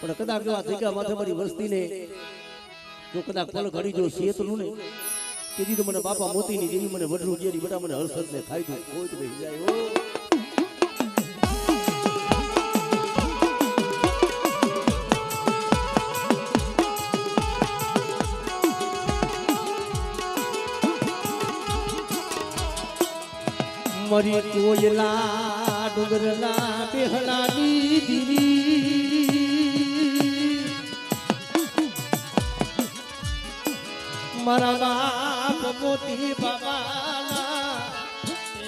પણ કદાચ જો આ જગ્યા માથે મારી વસ્તીને જો કદાચ પલ ઘડી જો શેતનું ને કીધી તો મને બાપા મોતીની દેવી મને વડરું જેરી બટા મને હર્ષદ ને ખાઈ દઉં કોઈ તો બેસી જાય ઓ મરી કોયલા ડુંગરના બેહલાની દીવી મારા બાપ મોતી બાબાના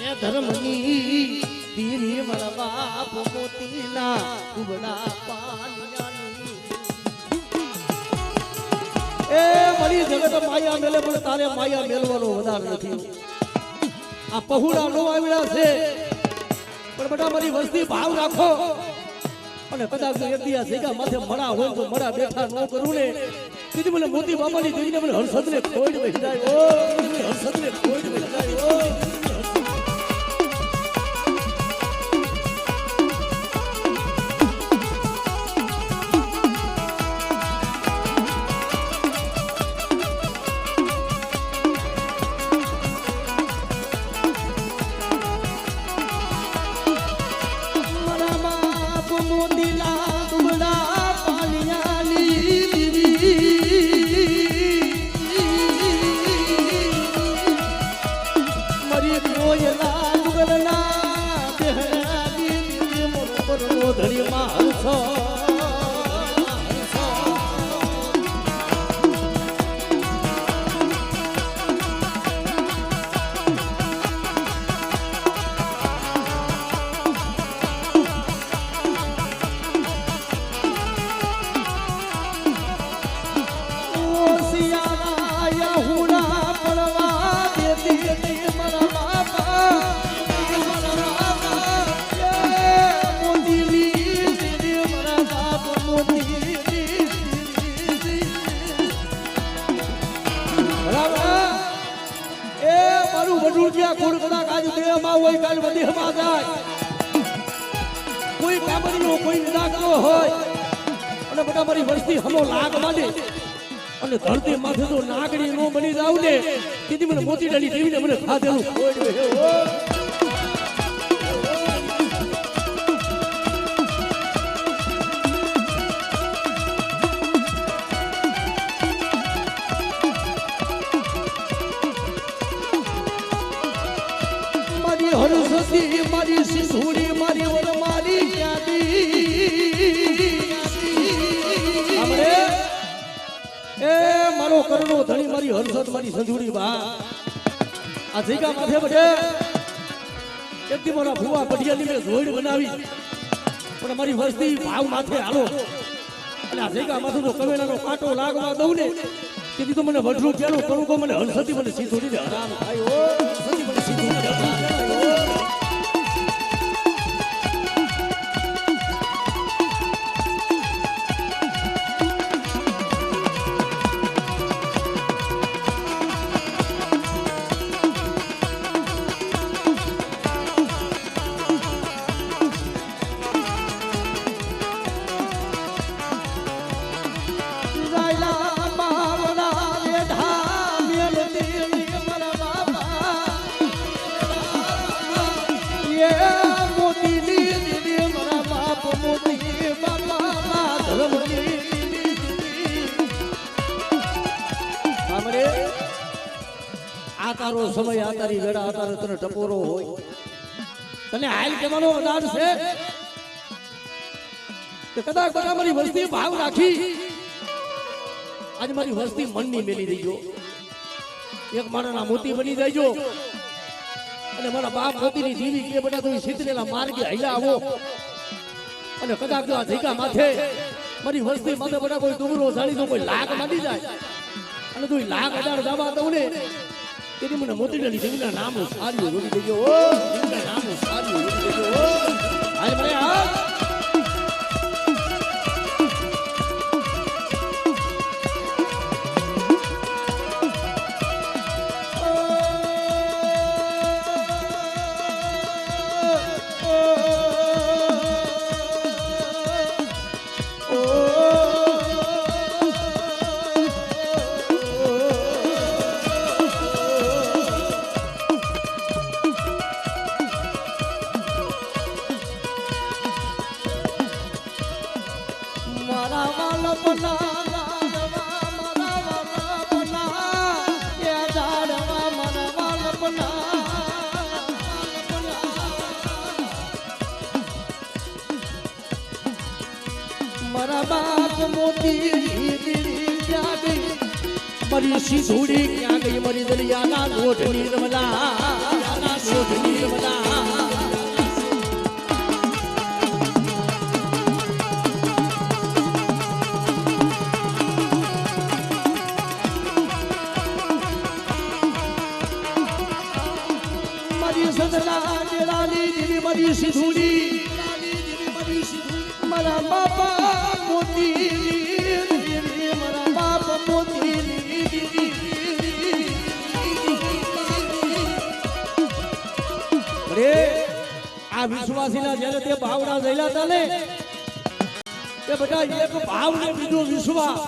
એ ધર્મની દીરી મારા બાપ મોતીના ઉબડા પાલિયાની એ મરી જગત માયા મેલે પણ તારે માયા મેલવાનો વધારે નથી આ પહુડા નો આવ્યા છે પણ બધા મારી વસ્તી ભાવ રાખો અને કદાચ એક દિવસ જગ્યા માથે મળા હોય તો મળા બેઠા ન કરું ને કીધું મને મોતી બાપાની જોઈને મને હર્ષદ ને ખોઈ બેસી જાય ઓ હર્ષદ ને ખોઈ બેસી જાય ઓ કોઈ કામડીઓ કોઈ નિરાકરો હોય અને બધા મારી વસ્તી હમો લાગ માંડે અને ધરતી માથે તો નાગડી નો બની જાવ ને કીધી મને મોતી ડાલી દેવીને મને ખાધેલું હરસતી મારી સિંધુડી મારી વર મારી એ મારો કરનો ધણી મારી હરસત મારી સંધુડી બા આ જગ્યા માથે બધે એકથી મારા ભુવા પઢિયાની મેં જોઈડ બનાવી પણ મારી વસ્તી ભાવ માથે હાલો અને આ જગ્યા માથે તો કવેલાનો કાંટો લાગવા દઉં ને તેથી તો મને વઢરું પેલું કરું તો મને હરસતી મને સિંધુડીને હરામ થાય ઓ હરસતી મને સિંધુડીને હરામ થાય આ તારો સમય આ તારી વેળા આ તારો તને ટપોરો હોય તને હાલ કેવાનો વધાર છે કે કદાચ બધા મારી વસ્તી ભાવ રાખી આજ મારી વસ્તી મનની મેલી દઈજો એક મારાના મોતી બની જાયજો અને મારા બાપ મોતીની જીવી કે બધા તો શીતલેલા માર્ગે હૈલા આવો અને કદાચ જો આ જગ્યા માથે મારી વસ્તી માથે બધા કોઈ ડુંગરો જાણી તો કોઈ લાગ માંડી જાય અને તું લાગ હજાર જવા દઉં ને તેથી મને મોતી ડાલી દેવીના નામો સારી રોડી દેજો ઓ દેવીના નામો સારી રોડી દેજો ઓ હાલ મને હાલ Oh મારા બાપ મોતી ક્યાં ગઈ મારી સિંધુડી ક્યાં ગઈ મારી દરિયાના ગોઠની રમલા ગોઠની રમલા મારી સદલા જેલાની દીદી મારી સિંધુડી મારા બાપા મોતી મારા બાપ મોતી આ વિશ્વાસીના જ્યારે તે ભાવના જઈલા હતા ને તે બધા એક ભાવ ને બીજો વિશ્વાસ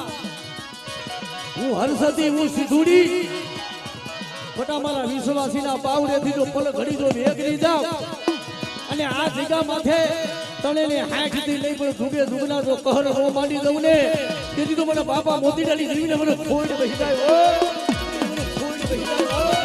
હું હરસતી હું સિધુડી બધા મારા વિશ્વાસીના પાવડેથી જો પલ ઘડી જો વેગરી જાવ અને આ જગ્યા માથે તને ને હાંખથી લઈ પણ ધુગે ધુગના જો કહર હો માંડી દઉં ને તેથી તો મને બાપા મોતી ડાલી જીવીને મને ખોડ બેસી જાય મને ખોડ બેસી જાય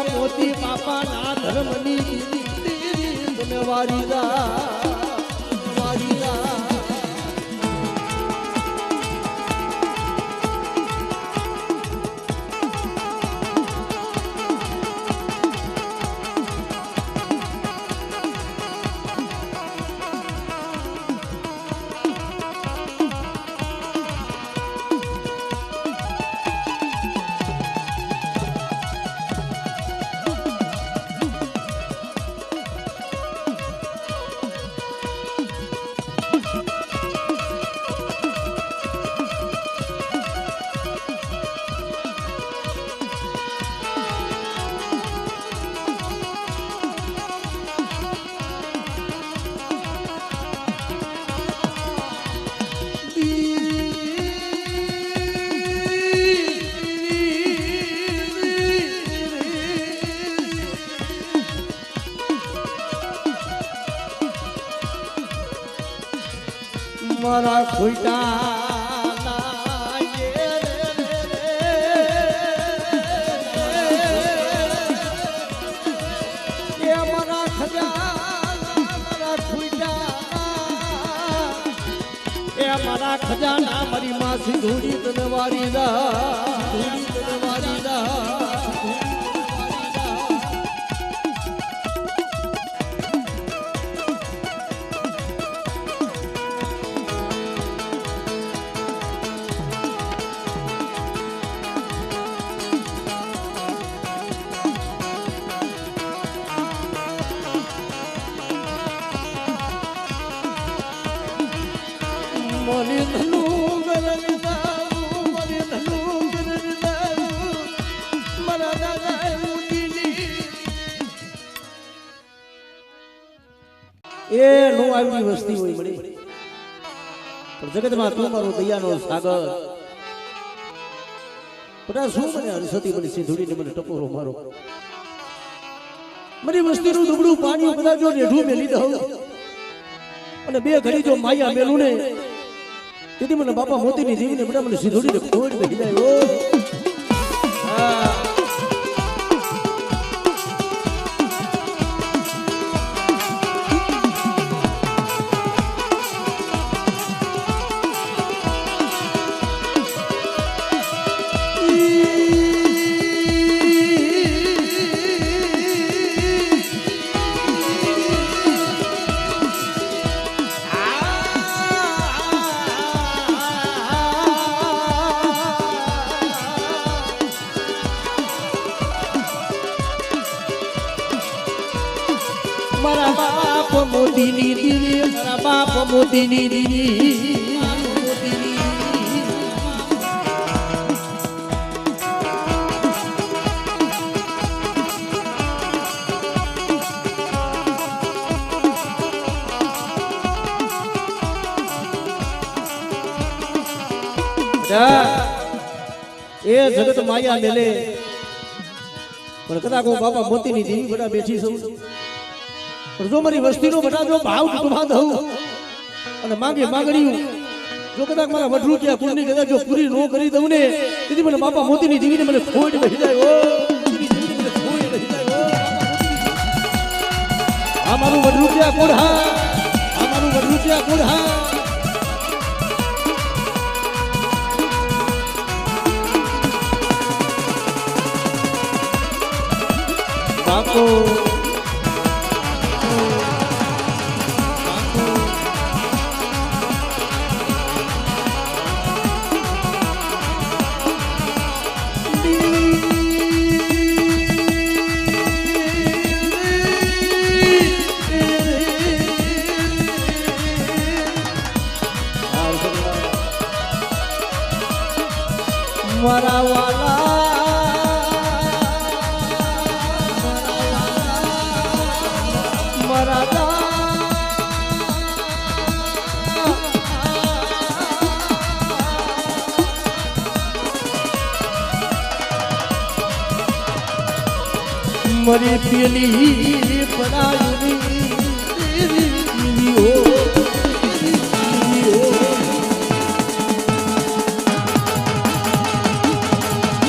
મોતી બાપા ના ધર્મની તમે વારીદા વારીદા મારા ખોટા મારા ખજાના મારી માસી ધૂળી તને વારી દા ધૂળી તને વારી દા મને ધનુ ગરદાવું મને ધનુ ગરદાવું મારા દાદા ઉડીની એ નો આવી વસ્તી હોય મળી પણ જગતમાં તું મારો દયાનો સાગર બધા શું મને હરસતી મને સિંધુડીને મને ટપોરો મારો મારી વસ્તીનું દુબળું પાણી બધા જો રેઢું મેલી દઉં અને બે ઘડી જો માયા મેલું ને તેથી મને બાપા મોતીની જીવીને બધા મને સિંધુડીને ખોડ બેસી જાય મારા બાપ મોતીની દીવી મારા બાપ મોતીની દીવી એ જગત માયા મેલે પણ કદાચ બાપા મોતીની દેવી બડા બેઠી છું પણ જો મારી વસ્તીનો બટા જો ભાવ ટૂંકમાં દઉં અને માંગે માંગણીયું જો કદાચ મારા વઢરું કે પૂરની કદાચ જો પૂરી નો કરી દઉં ને તેથી મને બાપા મોતીની દેવીને મને ખોટ બેસી જાય આ મારું વઢરું કે કોઢા આ મારું વઢરું કે કોઢા બાપો મારા વાલા મરી પેલી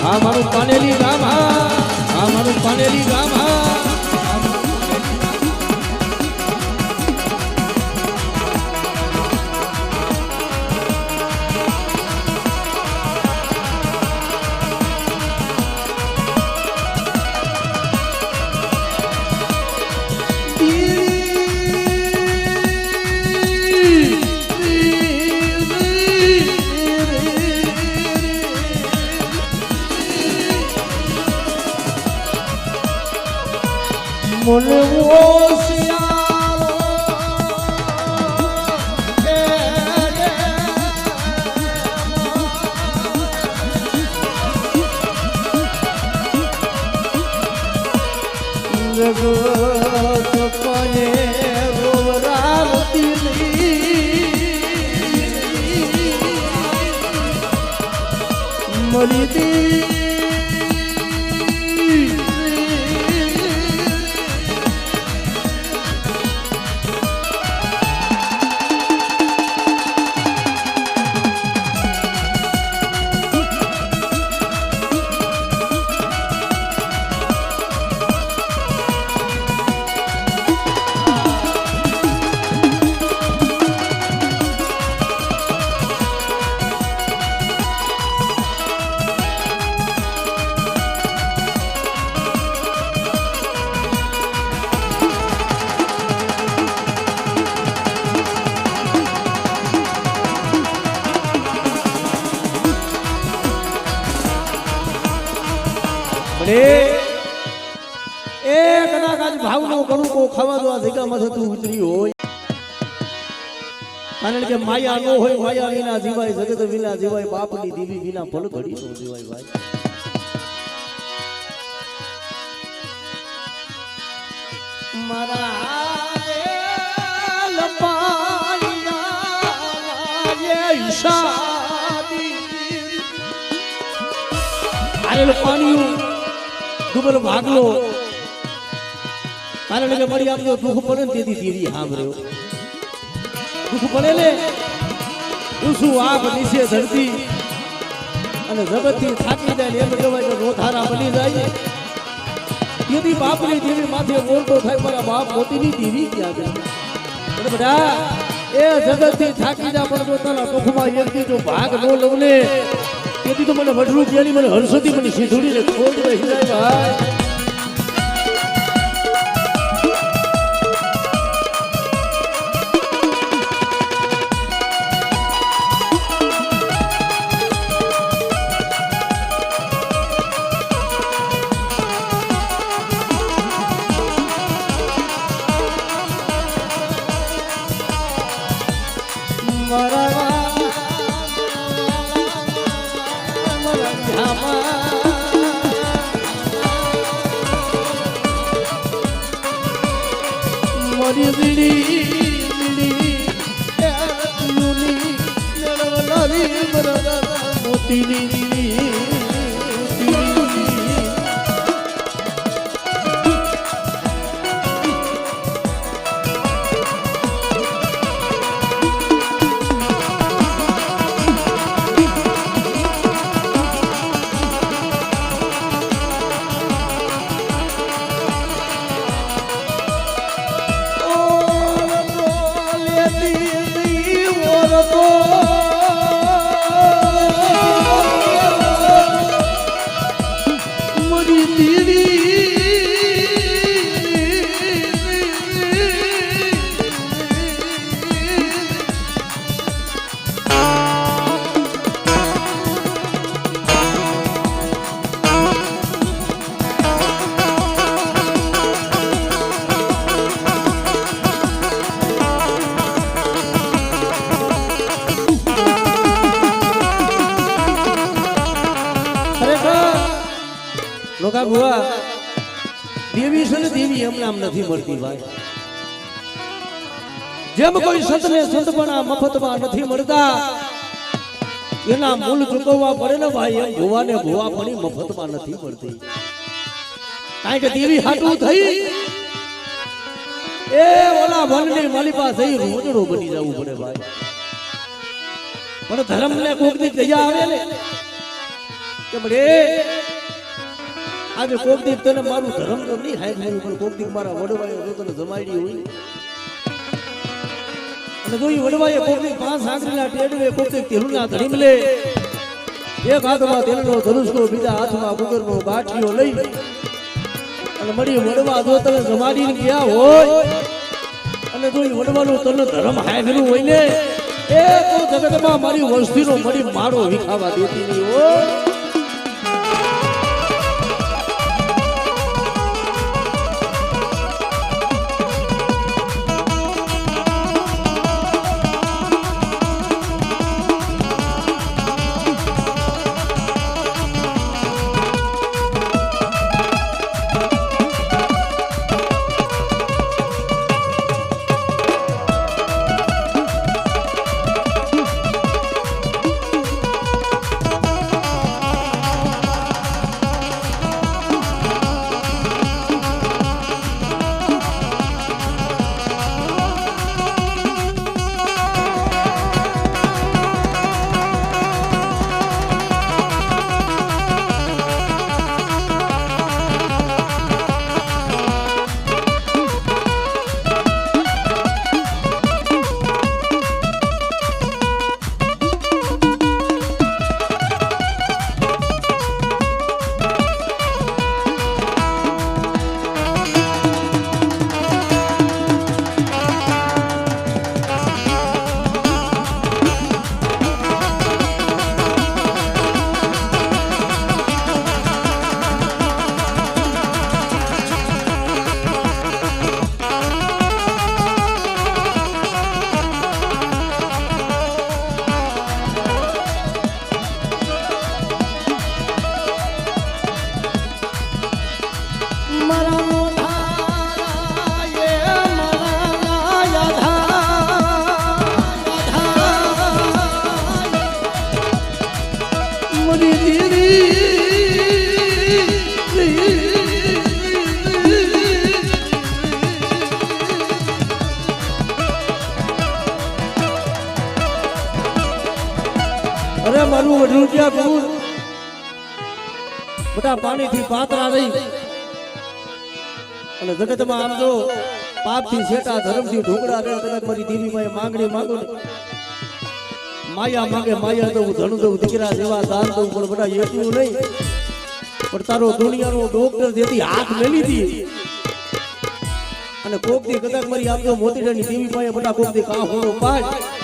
આ મારું પાનેલી ગામ આ મારું પાનેલી ગામ મને ઓશિયારો જગત પાએ રોવરાવતી મરી દી કદાચ આજ ભાવ નો કરું કો ખાવા દો આ જગ્યામાં થતું ઉતરી હોય કારણ કે માયા નો હોય માયા વિના જીવાય જગત વિના જીવાય બાપની દેવી વિના ભલ ઘડી નો જીવાય ભાઈ મારા પાણી ડૂબેલો ભાગલો કારણ કે મળી આપજો દુઃખ પડે ને તેથી ધીરી સાંભળ્યો દુઃખ પડે ને ઉસું આપ નીચે ધરતી અને જગતથી થાકી જાય ને એમ કહેવાય કે રોથારા બની જાય તેથી બાપની દેવી માથે મોરતો થાય મારા બાપ મોતીની દેવી ક્યાં ગઈ બધા એ જગતથી થાકી જા પણ પોતાના દુઃખમાં એકથી જો ભાગ ન લઉં ને તેથી તો મને વઢરું જેની મને હર્ષથી મને સીધુડીને ખોટ રહી જાય ભાઈ મારી દીડી દીડી યુની નરવલારી બરદા મોતીની દીડી લોકા ભુવા દેવી છે ને દેવી એમનામ નથી મળતી ભાઈ જેમ કોઈ સંતને સંતપણા મફતમાં નથી મળતા એના મૂળ ચૂકવવા પડે ને ભાઈ એમ ભુવાને ભુવાપણી મફતમાં નથી મળતી કારણ કે દેવી હાટું થઈ એ ઓલા વનની માલિપા થઈ રોજડો બની જવું પડે ભાઈ પણ ધર્મને કોકની દયા આવે ને કે બડે આજે કોક દીક તને મારું ધર્મ તો નહીં હાય નહીં પણ કોક દીક મારા વડવાએ જો તને જમાડી હોય અને જો ઈ વડવાએ કોક દીક પાંચ સાંકરીના ટેડવે કોક દીક તેલુના ધરીમ લે એક હાથમાં તેલનો ધનુષનો બીજા હાથમાં ગુગરનો ગાંઠિયો લઈ અને મળી વડવા જો તને જમાડીને ગયા હોય અને જો ઈ વડવાનું તને ધર્મ હાયલું હોય ને એ તો જગતમાં મારી વસ્તીનો મળી મારો વિખાવા દેતી નહીં હોય અરે મારું વઢુંટિયા ગુરુ બધા પાણીથી પાતરા રહી અને જગતમાં આમ જો પાપથી શેટા ધર્મથી ઢોકળા રહે કદાચ મારી દેવી માએ માંગણી માંગો ને માયા માંગે માયા દઉં ધણ દઉં દીકરા જેવા દાન દઉં પણ બધા એટલું નહીં પણ તારો દુનિયાનો ડોક્ટર જેથી હાથ મેલી દી અને કોક દી કદાચ મારી આપજો મોતીડાની દેવી માએ બધા કોક દી કા હોનો પાડ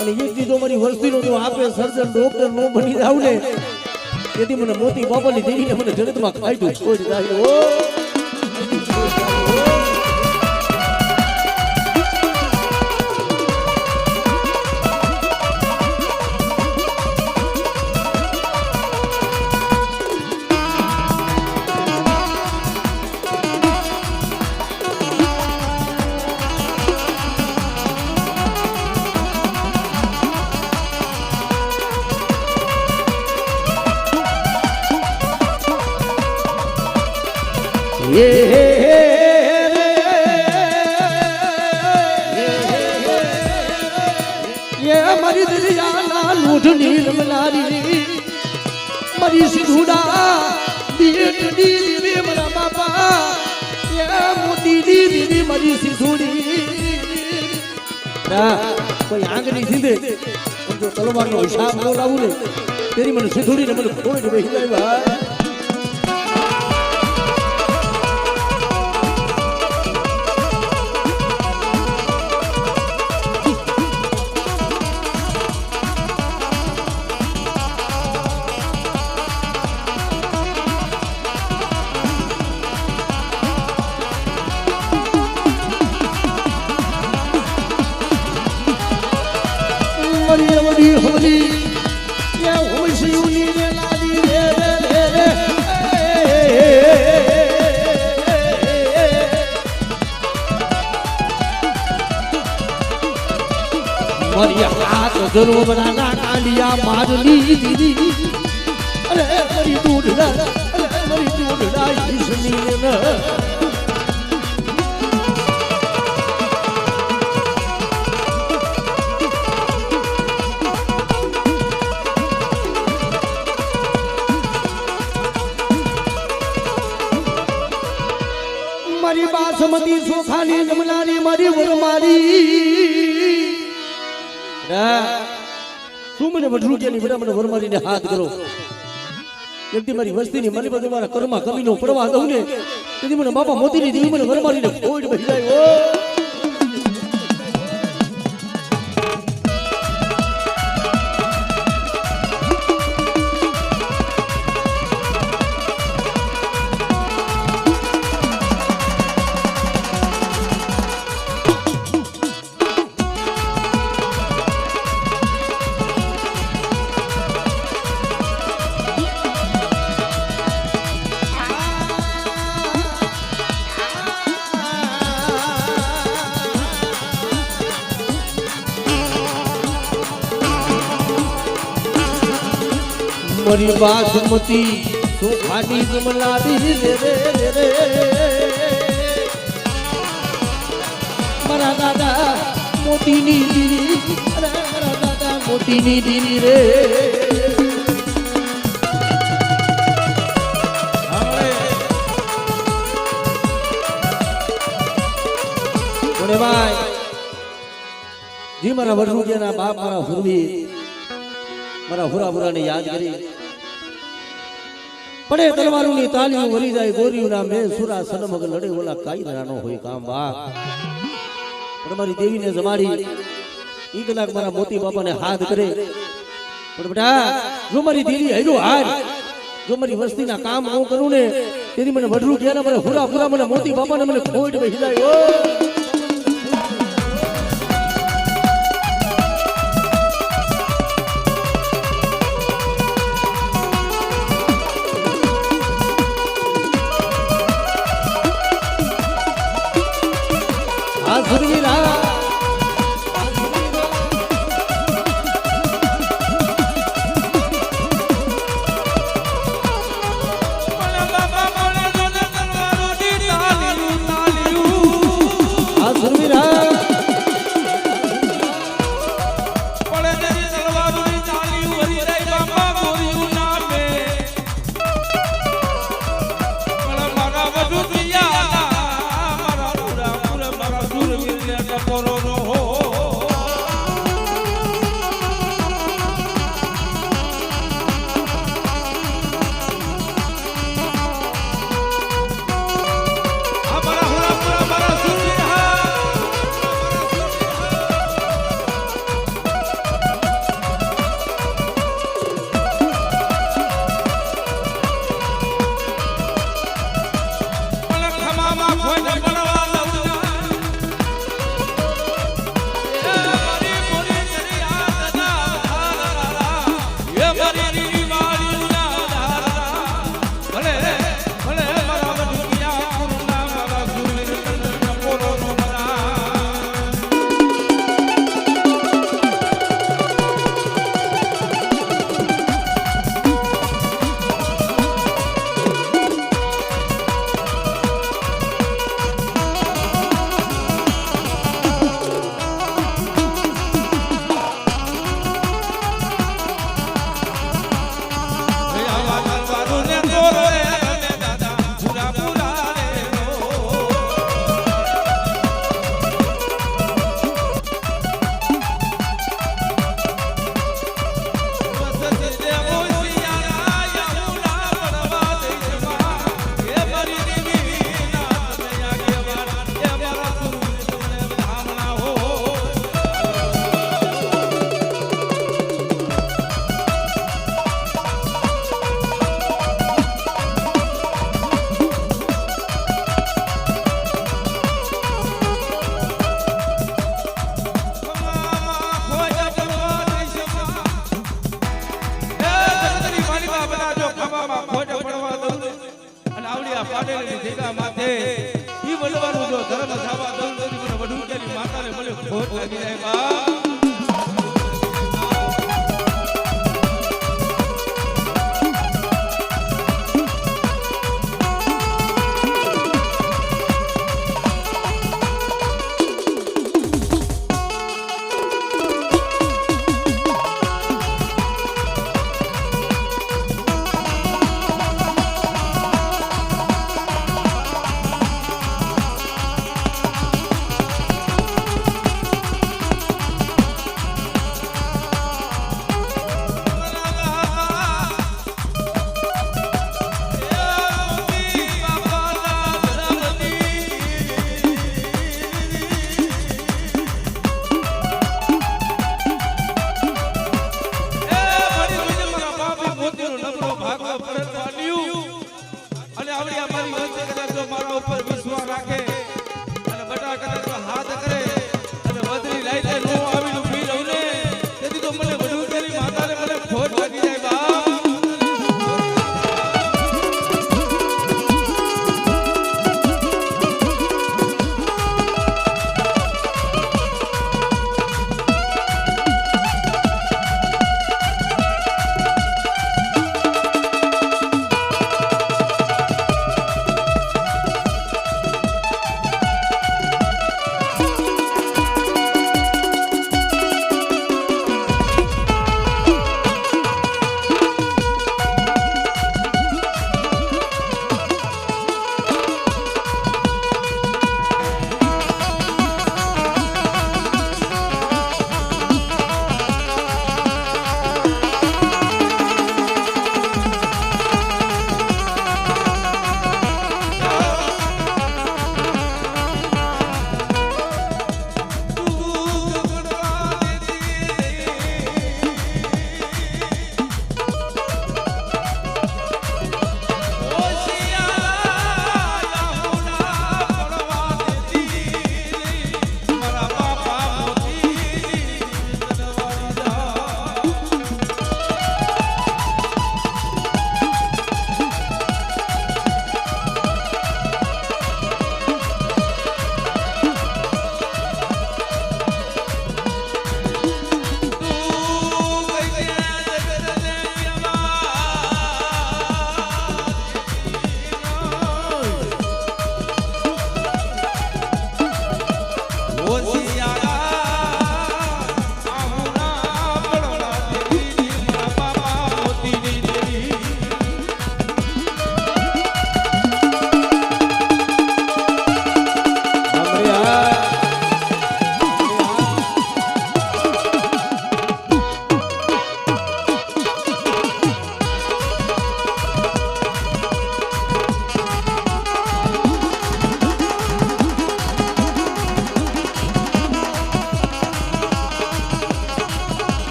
અને એક દીધો મારી વસ્તીનો જો આપે સર્જન ડોક્ટર નો બની જાવ ને તેથી મને મોતી બાપાની દેવીને મને જગતમાં કાઢ્યું છોડી જાય ઓ ની રમનારી મારી સિંધુડા દીટ દીદી મારા બાપા એ મોતી દીદી મારી સિંધુડી કોઈ આંગળી સીધે જો તલવારનો હિસાબ બોલાવું ને તેરી મને સિંધુડી ને મને કોઈ બેસી જાય ભાઈ જરો બનાના કાંડિયા મારલી દીદી અરે મરી દૂધડા ઈસની ને મારી બાસમતી સોખાની જમનારી મારી વરમારી શું મને વઢરું કે બેટા મને વરમારીને હાથ કરો એકદી મારી વસ્તીની મને બધું મારા કર્મા કમીનો પડવા દઉં ને તેથી મને બાપા મોતીની દેવી મને વરમારીને ફોડ બેસી જાય મારી બાસમતી સોખાની જમલાડી રે મારા દાદા મોતીની દીદી અરે મારા દાદા મોતીની દીદી રે કોને ભાઈ જી મારા વરરુડિયાના બાપ મારા હુરવી મારા હુરાબુરાને યાદ કરી પડે તલવારોની તાલીઓ વરી જાય ગોરીઓના મેં સુરા સનમગ લડે ઓલા કાઈ નાનો હોય કામ બાપ પણ મારી દેવીને જમાડી ઈ કલાક મારા મોતી બાપાને હાથ કરે પણ બેટા જો મારી દેવી હૈરો હાર જો મારી વસ્તીના કામ હું કરું ને તેની મને વઢરું ગયા ને મને હુરાબુરા મને મોતી બાપાને મને ખોટ બેસી જાય ઓ માતાને મને ખોટ લાગી જાય બાપ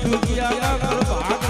રૂપિયા